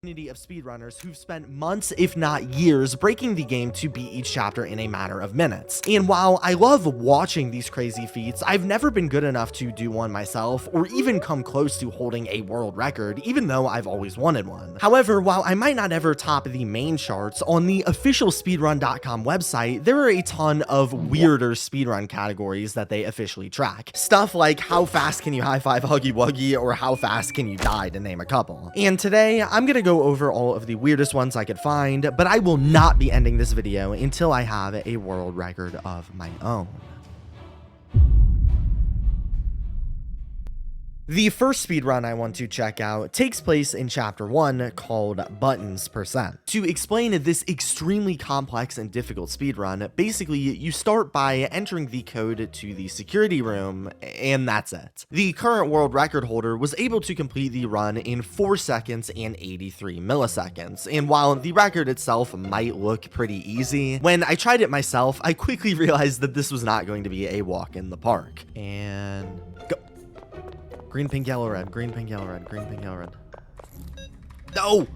Community of speedrunners who've spent months, if not years, breaking the game to beat each chapter in a matter of minutes. And while I love watching these crazy feats, I've never been good enough to do one myself, or even come close to holding a world record, even though I've always wanted one. However, while I might not ever top the main charts, on the official speedrun.com website, there are a ton of weirder speedrun categories that they officially track. Stuff like how fast can you high-five Huggy Wuggy, or how fast can you die, to name a couple. And today, I'm gonna go over all of the weirdest ones I could find, but I will not be ending this video until I have a world record of my own. The first speedrun I want to check out takes place in chapter 1 called Buttons %. To explain this extremely complex and difficult speedrun, basically you start by entering the code to the security room, and that's it. The current world record holder was able to complete the run in 4 seconds and 83 milliseconds, and while the record itself might look pretty easy, when I tried it myself, I quickly realized that this was not going to be a walk in the park. And go. Green, pink, yellow, red. Green, pink, yellow, red. Green, pink, yellow, red. No!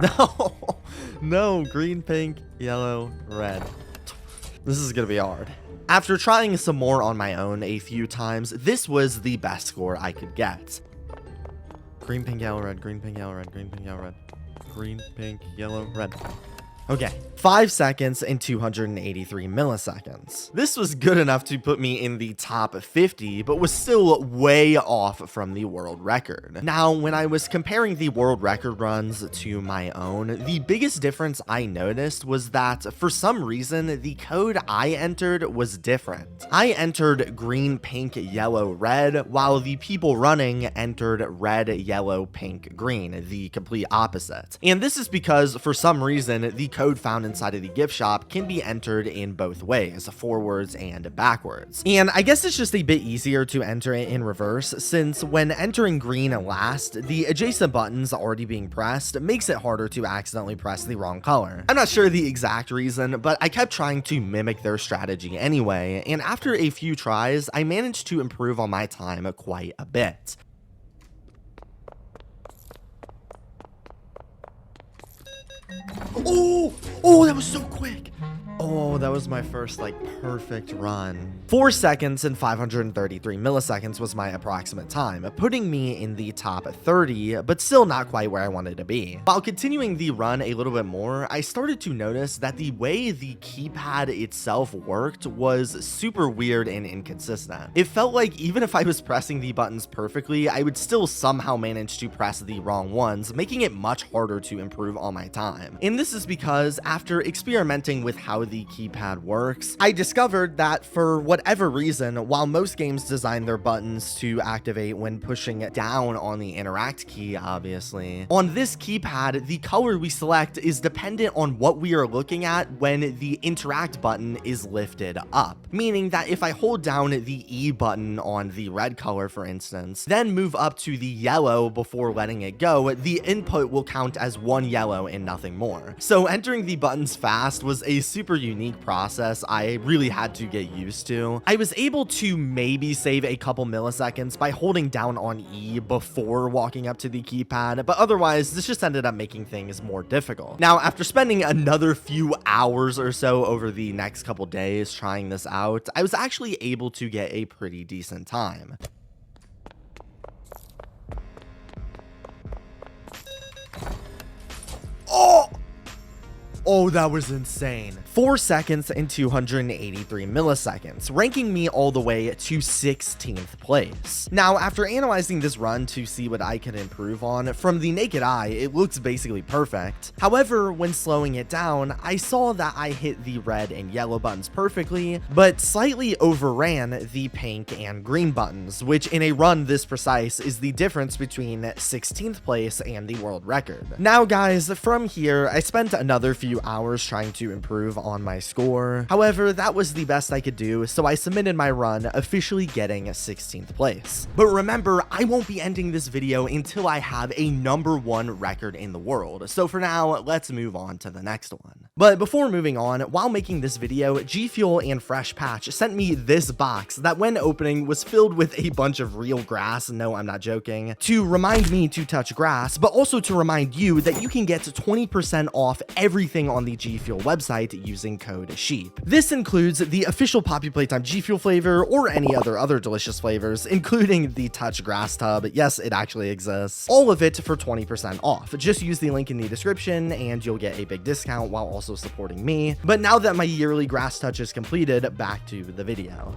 No! No! Green, pink, yellow, red. This is gonna be hard. After trying some more on my own a few times, this was the best score I could get. Green, pink, yellow, red. Green, pink, yellow, red. Green, pink, yellow, red. Green, pink, yellow, red. Okay, 5 seconds and 283 milliseconds. This was good enough to put me in the top 50, but was still way off from the world record. Now, when I was comparing the world record runs to my own, the biggest difference I noticed was that for some reason, the code I entered was different. I entered green, pink, yellow, red, while the people running entered red, yellow, pink, green, the complete opposite. And this is because for some reason, the code found inside of the gift shop can be entered in both ways, forwards and backwards. And I guess it's just a bit easier to enter it in reverse, since when entering green last, the adjacent buttons already being pressed makes it harder to accidentally press the wrong color. I'm not sure the exact reason, but I kept trying to mimic their strategy anyway, and after a few tries, I managed to improve on my time quite a bit. Oh, that was so quick. Oh, that was my first, perfect run. 4 seconds and 533 milliseconds was my approximate time, putting me in the top 30, but still not quite where I wanted to be. While continuing the run a little bit more, I started to notice that the way the keypad itself worked was super weird and inconsistent. It felt like even if I was pressing the buttons perfectly, I would still somehow manage to press the wrong ones, making it much harder to improve on my time. And this is because after experimenting with how the keypad works, I discovered that for whatever reason, while most games design their buttons to activate when pushing it down on the interact key, obviously, on this keypad, the color we select is dependent on what we are looking at when the interact button is lifted up. Meaning that if I hold down the E button on the red color, for instance, then move up to the yellow before letting it go, the input will count as one yellow and nothing more. So entering the buttons fast was a super unique process I really had to get used to. I was able to maybe save a couple milliseconds by holding down on E before walking up to the keypad, but otherwise this just ended up making things more difficult. Now, after spending another few hours or so over the next couple days trying this out, I was actually able to get a pretty decent time. Oh, that was insane. 4 seconds and 283 milliseconds, ranking me all the way to 16th place. Now, after analyzing this run to see what I could improve on, from the naked eye, it looks basically perfect. However, when slowing it down, I saw that I hit the red and yellow buttons perfectly, but slightly overran the pink and green buttons, which in a run this precise is the difference between 16th place and the world record. Now guys, from here, I spent another few few hours trying to improve on my score. However, that was the best I could do, so I submitted my run, officially getting 16th place. But remember, I won't be ending this video until I have a #1 record in the world, so for now, let's move on to the next one. But before moving on, while making this video, G Fuel and Fresh Patch sent me this box that when opening was filled with a bunch of real grass, no I'm not joking, to remind me to touch grass, but also to remind you that you can get 20% off everything on the G Fuel website using code SHEEP. This includes the official Poppy Playtime G Fuel flavor or any other delicious flavors, including the Touch Grass tub. Yes, it actually exists. All of it for 20% off. Just use the link in the description and you'll get a big discount while also supporting me. But now that my yearly grass touch is completed, back to the video.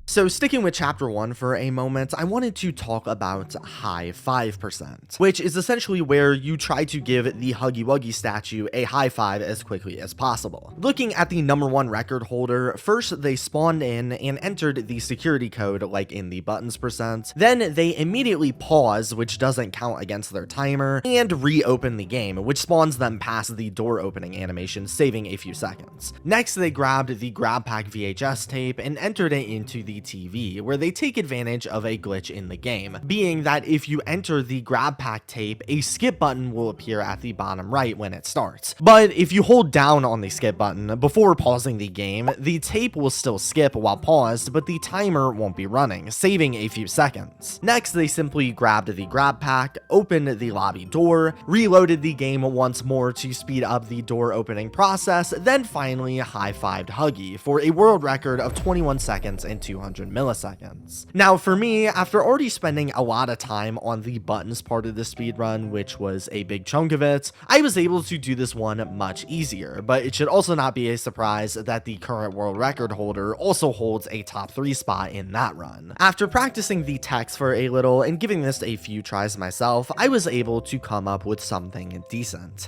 So sticking with chapter 1 for a moment, I wanted to talk about high 5%, which is essentially where you try to give the Huggy Wuggy statue a high five as quickly as possible. Looking at the #1 record holder, first they spawned in and entered the security code like in the buttons %, then they immediately pause, which doesn't count against their timer, and reopen the game, which spawns them past the door opening animation, saving a few seconds. Next they grabbed the grab pack VHS tape and entered it into the TV, where they take advantage of a glitch in the game, being that if you enter the grab pack tape, a skip button will appear at the bottom right when it starts. But if you hold down on the skip button before pausing the game, the tape will still skip while paused, but the timer won't be running, saving a few seconds. Next, they simply grabbed the grab pack, opened the lobby door, reloaded the game once more to speed up the door opening process, then finally high-fived Huggy for a world record of 21 seconds and 200 milliseconds. Now for me, after already spending a lot of time on the buttons part of the speedrun, which was a big chunk of it, I was able to do this one much easier, but it should also not be a surprise that the current world record holder also holds a top 3 spot in that run. After practicing the text for a little and giving this a few tries myself, I was able to come up with something decent.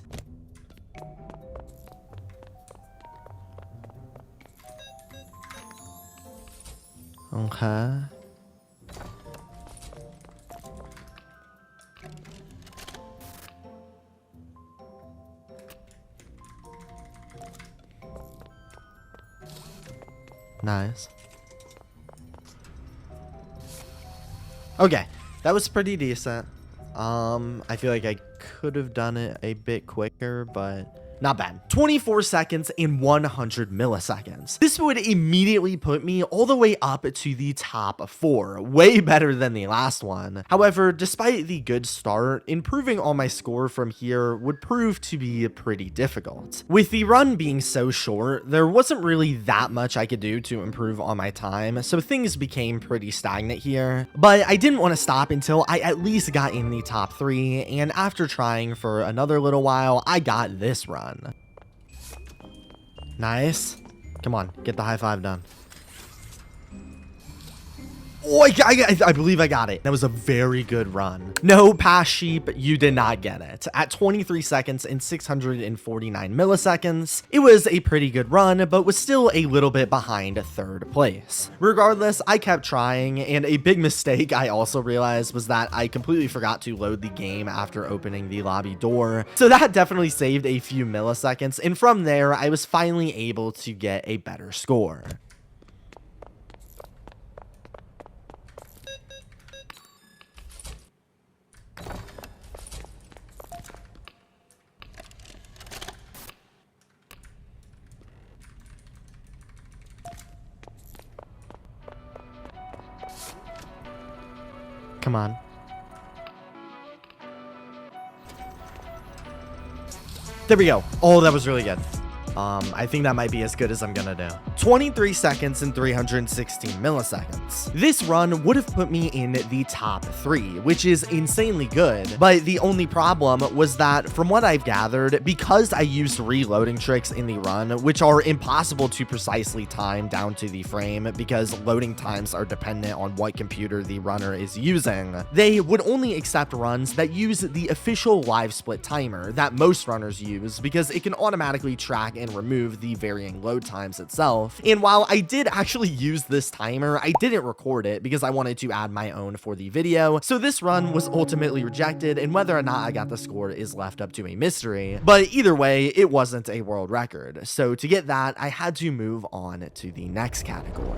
Okay. Nice. Okay, that was pretty decent. I feel like I could have done it a bit quicker, but not bad. 24 seconds and 100 milliseconds. This would immediately put me all the way up to the top 4, way better than the last one. However, despite the good start, improving on my score from here would prove to be pretty difficult. With the run being so short, there wasn't really that much I could do to improve on my time, so things became pretty stagnant here. But I didn't want to stop until I at least got in the top 3, and after trying for another little while, I got this run. Nice. Come on, get the high five done. Oh, I believe I got it. That was a very good run. No, past sheep, you did not get it. At 23 seconds and 649 milliseconds, it was a pretty good run, but was still a little bit behind 3rd place. Regardless, I kept trying, and a big mistake I also realized was that I completely forgot to load the game after opening the lobby door. So that definitely saved a few milliseconds, and from there, I was finally able to get a better score. Come on. There we go. Oh, that was really good. I think that might be as good as I'm gonna do. 23 seconds and 316 milliseconds. This run would have put me in the top 3, which is insanely good. But the only problem was that from what I've gathered, because I used reloading tricks in the run, which are impossible to precisely time down to the frame because loading times are dependent on what computer the runner is using, they would only accept runs that use the official live split timer that most runners use because it can automatically track and and remove the varying load times itself. And while I did actually use this timer, I didn't record it because I wanted to add my own for the video. So this run was ultimately rejected, and whether or not I got the score is left up to a mystery. But either way, it wasn't a world record. So to get that, I had to move on to the next category.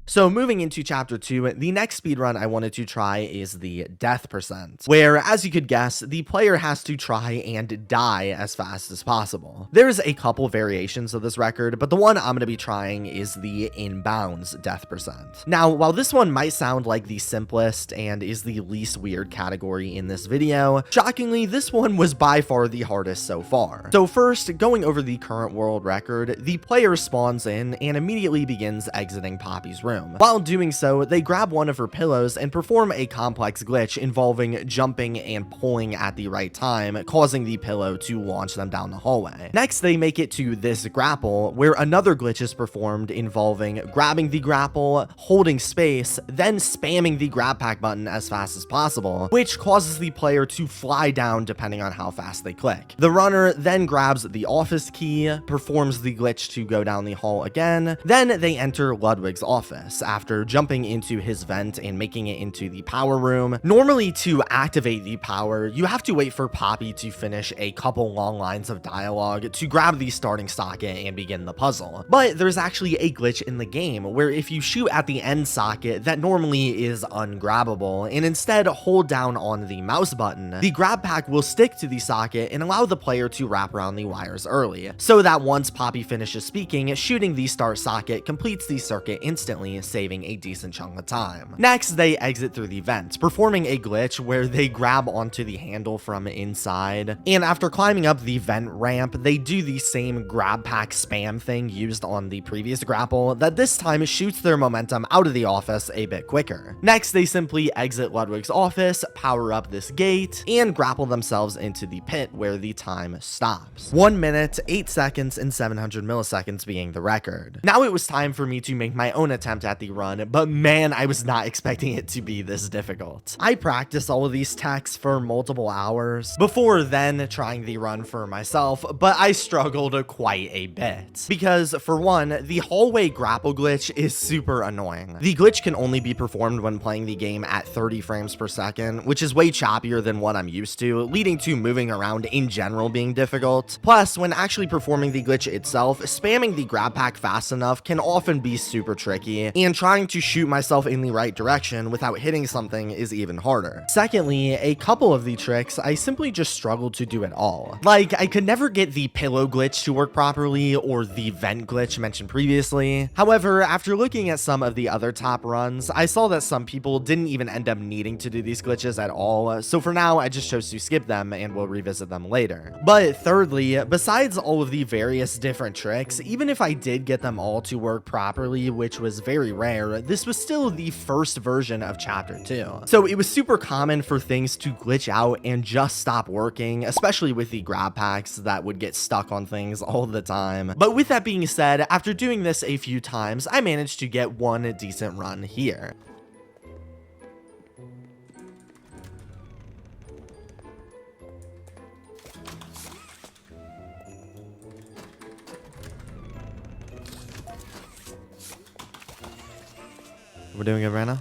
So moving into chapter 2, the next speedrun I wanted to try is the death percent, where, as you could guess, the player has to try and die as fast as possible. There's a couple variations of this record, but the one I'm going to be trying is the inbounds death percent. Now, while this one might sound like the simplest and is the least weird category in this video, shockingly, this one was by far the hardest so far. So first, going over the current world record, the player spawns in and immediately begins exiting Poppy's room. While doing so, they grab one of her pillows and perform a complex glitch involving jumping and pulling at the right time, causing the pillow to launch them down the hallway. Next, they make it to this grapple, where another glitch is performed involving grabbing the grapple, holding space, then spamming the grab pack button as fast as possible, which causes the player to fly down depending on how fast they click. The runner then grabs the office key, performs the glitch to go down the hall again, then they enter Ludwig's office after jumping into his vent and making it into the power room. Normally, to activate the power, you have to wait for Poppy to finish a couple long lines of dialogue to grab the starting socket and begin the puzzle. But there's actually a glitch in the game where if you shoot at the end socket, that normally is ungrabbable, and instead hold down on the mouse button, the grab pack will stick to the socket and allow the player to wrap around the wires early, so that once Poppy finishes speaking, shooting the start socket completes the circuit instantly, saving a decent chunk of time. Next, they exit through the vent, performing a glitch where they grab onto the handle from inside, and after climbing up the vent ramp, they do the same grab pack spam thing used on the previous grapple that this time shoots their momentum out of the office a bit quicker. Next, they simply exit Ludwig's office, power up this gate, and grapple themselves into the pit where the time stops. 1 minute, 8 seconds, and 700 milliseconds being the record. Now it was time for me to make my own attempt at the run, but man, I was not expecting it to be this difficult. I practiced all of these techs for multiple hours before then trying the run for myself, but I struggled quite a bit. Because for one, the hallway grapple glitch is super annoying. The glitch can only be performed when playing the game at 30 frames per second, which is way choppier than what I'm used to, leading to moving around in general being difficult. Plus, when actually performing the glitch itself, spamming the grab pack fast enough can often be super tricky, and trying to shoot myself in the right direction without hitting something is even harder. Secondly, a couple of the tricks I simply just struggled to do at all. Like, I could never get the pillow glitch to work properly or the vent glitch mentioned previously. However, after looking at some of the other top runs, I saw that some people didn't even end up needing to do these glitches at all, so for now I just chose to skip them and we'll revisit them later. But thirdly, besides all of the various different tricks, even if I did get them all to work properly, which was very rare, this was still the first version of chapter 2. So it was super common for things to glitch out and just stop working, especially with the grab packs that would get stuck on things all the time. But with that being said, after doing this a few times, I managed to get one decent run here. We're doing it right now.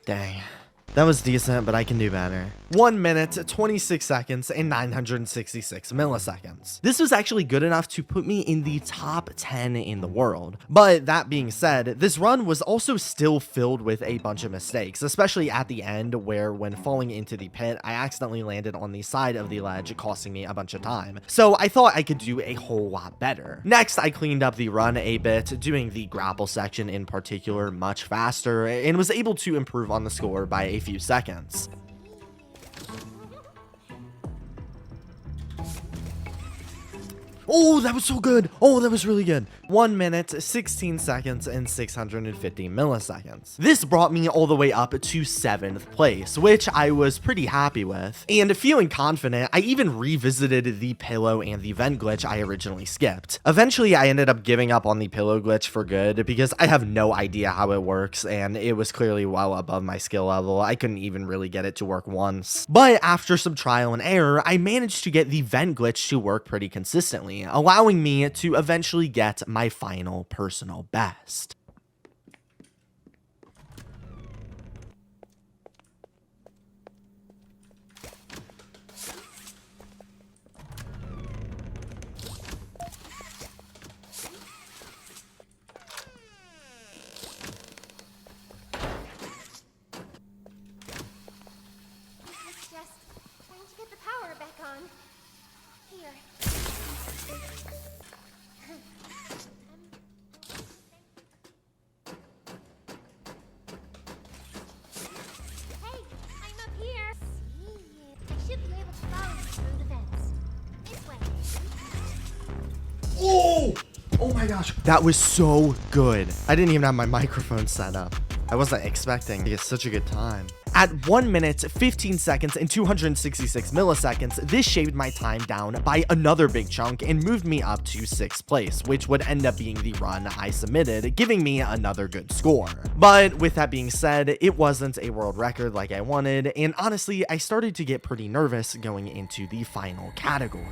Dang. That was decent, but I can do better. 1 minute, 26 seconds, and 966 milliseconds. This was actually good enough to put me in the top 10 in the world. But that being said, this run was also still filled with a bunch of mistakes, especially at the end where when falling into the pit, I accidentally landed on the side of the ledge, costing me a bunch of time. So I thought I could do a whole lot better. Next, I cleaned up the run a bit, doing the grapple section in particular much faster, and was able to improve on the score by a few seconds. Oh, that was so good. Oh, that was really good. 1 minute, 16 seconds, and 650 milliseconds. This brought me all the way up to 7th place, which I was pretty happy with. And feeling confident, I even revisited the pillow and the vent glitch I originally skipped. Eventually, I ended up giving up on the pillow glitch for good because I have no idea how it works, and it was clearly well above my skill level. I couldn't even really get it to work once. But after some trial and error, I managed to get the vent glitch to work pretty consistently, allowing me to eventually get my final personal best. Oh! Oh my gosh, that was so good. I didn't even have my microphone set up. I wasn't expecting to get such a good time. At 1 minute, 15 seconds, and 266 milliseconds, this shaved my time down by another big chunk and moved me up to 6th place, which would end up being the run I submitted, giving me another good score. But with that being said, it wasn't a world record like I wanted, and honestly, I started to get pretty nervous going into the final category.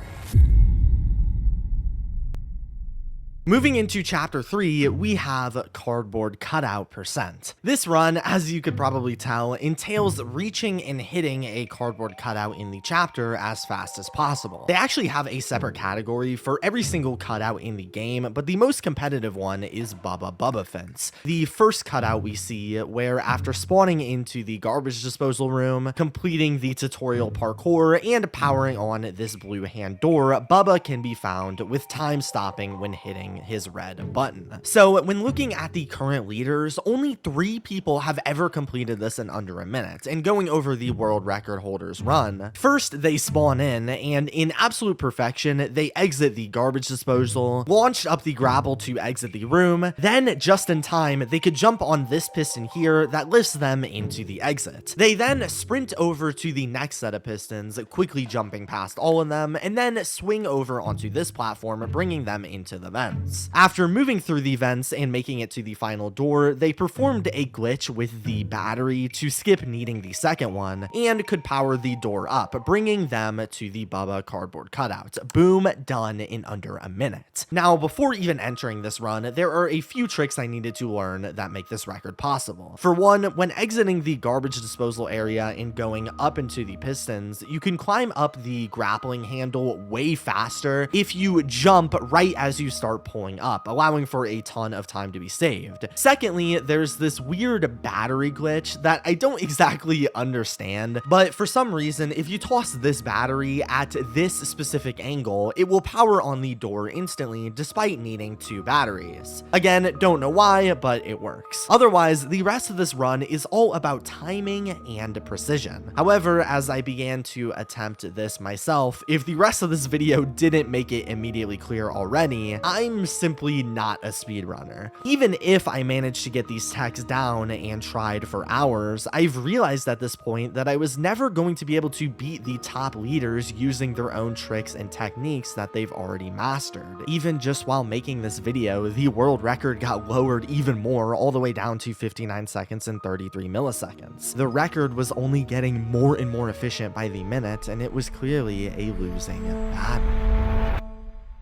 Moving into chapter 3, we have cardboard cutout percent. This run, as you could probably tell, entails reaching and hitting a cardboard cutout in the chapter as fast as possible. They actually have a separate category for every single cutout in the game, but the most competitive one is Bubba Fence. The first cutout we see where after spawning into the garbage disposal room, completing the tutorial parkour, and powering on this blue hand door, Bubba can be found with time stopping when hitting his red button. So when looking at the current leaders, only 3 people have ever completed this in under a minute. And going over the world record holders run, first they spawn in, and in absolute perfection, they exit the garbage disposal, launched up the grapple to exit the room, then just in time, they could jump on this piston here that lifts them into the exit. They then sprint over to the next set of pistons, quickly jumping past all of them, and then swing over onto this platform, bringing them into the vents. After moving through the vents and making it to the final door, they performed a glitch with the battery to skip needing the second one, and could power the door up, bringing them to the Bubba cardboard cutout. Boom, done in under a minute. Now, before even entering this run, there are a few tricks I needed to learn that make this record possible. For one, when exiting the garbage disposal area and going up into the pistons, you can climb up the grappling handle way faster if you jump right as you start pulling up, allowing for a ton of time to be saved. Secondly, there's this weird battery glitch that I don't exactly understand, but for some reason, if you toss this battery at this specific angle, it will power on the door instantly despite needing 2 batteries. Again, don't know why, but it works. Otherwise, the rest of this run is all about timing and precision. However, as I began to attempt this myself, if the rest of this video didn't make it immediately clear already, I'm simply not a speedrunner. Even if I managed to get these techs down and tried for hours, I've realized at this point that I was never going to be able to beat the top leaders using their own tricks and techniques that they've already mastered. Even just while making this video, the world record got lowered even more, all the way down to 59 seconds and 33 milliseconds. The record was only getting more and more efficient by the minute, and it was clearly a losing battle.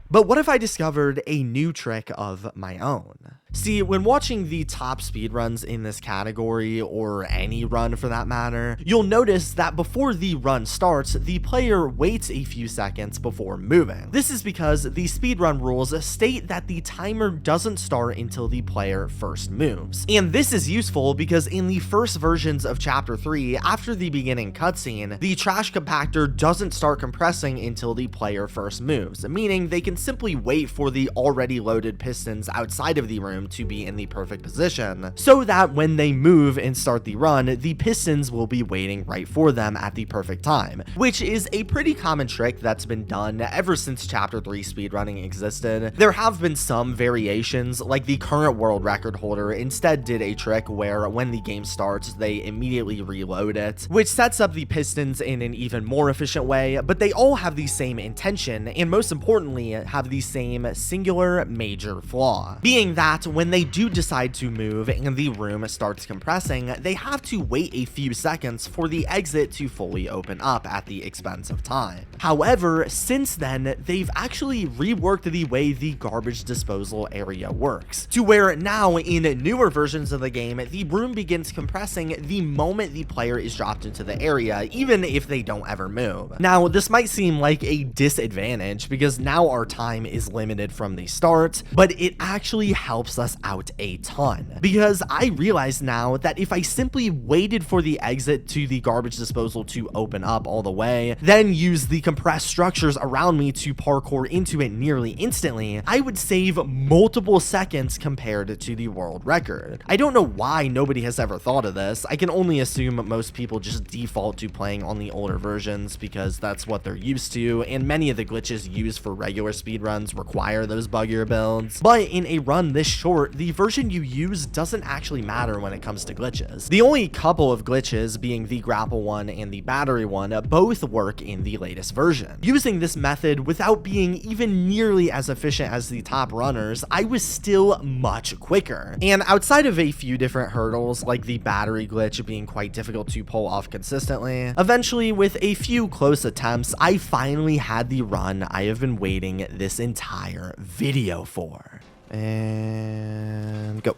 But what if I discovered a new trick of my own? See, when watching the top speedruns in this category, or any run for that matter, you'll notice that before the run starts, the player waits a few seconds before moving. This is because the speedrun rules state that the timer doesn't start until the player first moves. And this is useful because in the first versions of Chapter 3, after the beginning cutscene, the trash compactor doesn't start compressing until the player first moves, meaning they can simply wait for the already loaded pistons outside of the rooms them to be in the perfect position, so that when they move and start the run, the pistons will be waiting right for them at the perfect time, which is a pretty common trick that's been done ever since Chapter 3 speedrunning existed. There have been some variations, like the current world record holder instead did a trick where when the game starts, they immediately reload it, which sets up the pistons in an even more efficient way, but they all have the same intention, and most importantly, have the same singular major flaw, being that when they do decide to move and the room starts compressing, they have to wait a few seconds for the exit to fully open up at the expense of time. However, since then, they've actually reworked the way the garbage disposal area works, to where now in newer versions of the game, the room begins compressing the moment the player is dropped into the area, even if they don't ever move. Now, this might seem like a disadvantage because now our time is limited from the start, but it actually helps us out a ton, because I realize now that if I simply waited for the exit to the garbage disposal to open up all the way, then use the compressed structures around me to parkour into it nearly instantly, I would save multiple seconds compared to the world record. I don't know why nobody has ever thought of this. I can only assume most people just default to playing on the older versions because that's what they're used to, and many of the glitches used for regular speedruns require those buggier builds. But in a run this short, the version you use doesn't actually matter when it comes to glitches. The only couple of glitches, being the grapple one and the battery one, both work in the latest version. Using this method without being even nearly as efficient as the top runners, I was still much quicker. And outside of a few different hurdles, like the battery glitch being quite difficult to pull off consistently, eventually with a few close attempts, I finally had the run I have been waiting this entire video for. And go.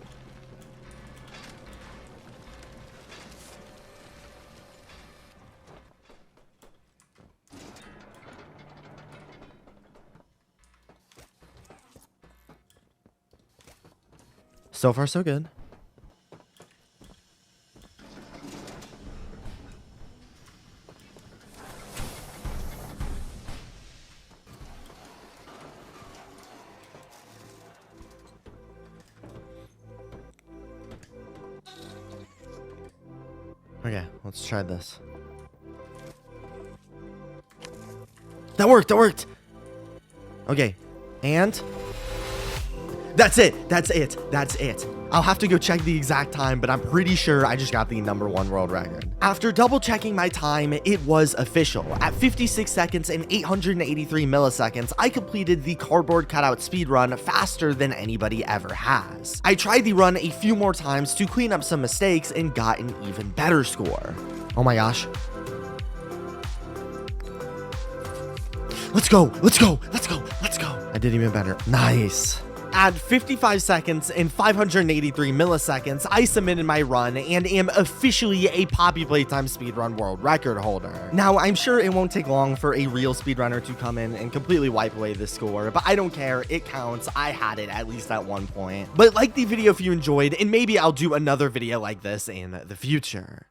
So far, so good. Okay, let's try this. That worked, that worked! Okay, and... That's it, that's it, that's it. I'll have to go check the exact time, but I'm pretty sure I just got the #1 world record. After double checking my time, it was official. At 56 seconds and 883 milliseconds, I completed the cardboard cutout speedrun faster than anybody ever has. I tried the run a few more times to clean up some mistakes and got an even better score. Oh my gosh. Let's go, let's go, let's go, let's go. I did even better. Nice. At 55 seconds and 583 milliseconds, I submitted my run and am officially a Poppy Playtime speedrun world record holder. Now, I'm sure it won't take long for a real speedrunner to come in and completely wipe away this score, but I don't care, it counts. I had it at least at one point. But like the video if you enjoyed, and maybe I'll do another video like this in the future.